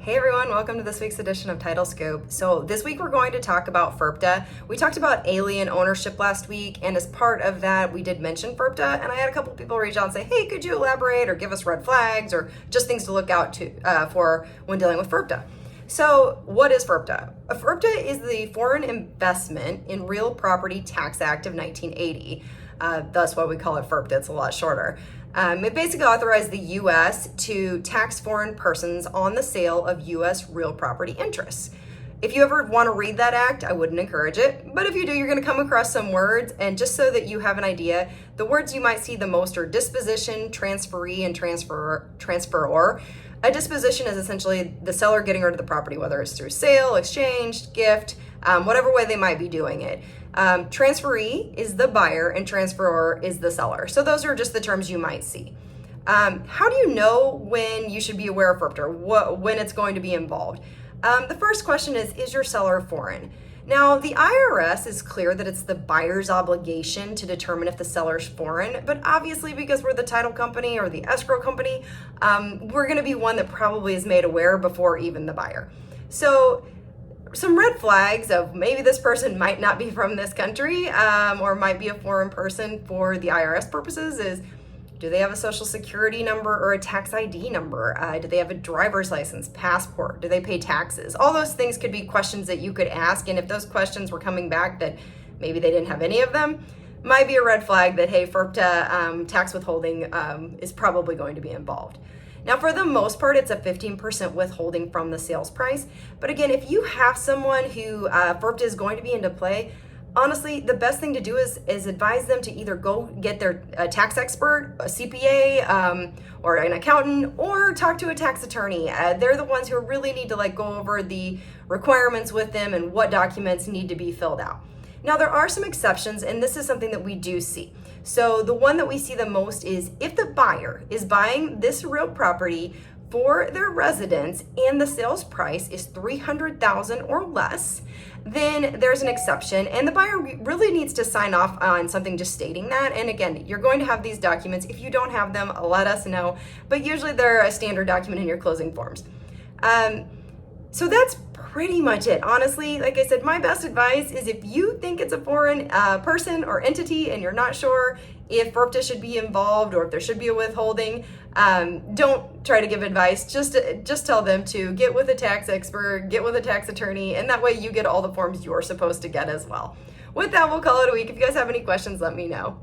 Hey everyone, welcome to this week's edition of Title Scoop. So this week we're going to talk about FIRPTA. We talked about alien ownership last week, and as part of that we did mention FIRPTA, and I had a couple people reach out and say, hey, could you elaborate or give us red flags or just things to look out for when dealing with FIRPTA. So what is FIRPTA? FIRPTA is the Foreign Investment in Real Property Tax Act of 1980. That's why we call it FIRPTA, it's a lot shorter. It basically authorized the U.S. to tax foreign persons on the sale of U.S. real property interests. If you ever want to read that act, I wouldn't encourage it, but if you do, you're going to come across some words, and just so that you have an idea, the words you might see the most are disposition, transferee, and transferor. A disposition is essentially the seller getting rid of the property, whether it's through sale, exchange, gift, whatever way they might be doing it. Transferee is the buyer and transferor is the seller. So those are just the terms you might see. How do you know when you should be aware of FIRPTA, when it's going to be involved? The first question is your seller foreign? Now, the IRS is clear that it's the buyer's obligation to determine if the seller's foreign, but obviously because we're the title company or the escrow company, we're going to be one that probably is made aware before even the buyer. So some red flags of maybe this person might not be from this country or might be a foreign person for the IRS purposes is, do they have a social security number or a tax ID number? Do they have a driver's license, passport? Do they pay taxes? All those things could be questions that you could ask, and if those questions were coming back that maybe they didn't have any of them, might be a red flag that, hey, FIRPTA tax withholding is probably going to be involved. Now, for the most part, it's a 15% withholding from the sales price. But again, if you have someone who FIRPTA is going to be into play, honestly, the best thing to do is advise them to either go get their tax expert, a CPA, or an accountant, or talk to a tax attorney. They're the ones who really need to go over the requirements with them and what documents need to be filled out. Now, there are some exceptions, and this is something that we do see. So the one that we see the most is if the buyer is buying this real property for their residence and the sales price is $300,000 or less, then there's an exception, and the buyer really needs to sign off on something just stating that. And again, you're going to have these documents. If you don't have them, let us know, but usually they're a standard document in your closing forms. So that's pretty much it. Honestly, like I said, my best advice is if you think it's a foreign person or entity and you're not sure if FIRPTA should be involved or if there should be a withholding, don't try to give advice. Just tell them to get with a tax expert, get with a tax attorney, and that way you get all the forms you're supposed to get as well. With that, we'll call it a week. If you guys have any questions, let me know.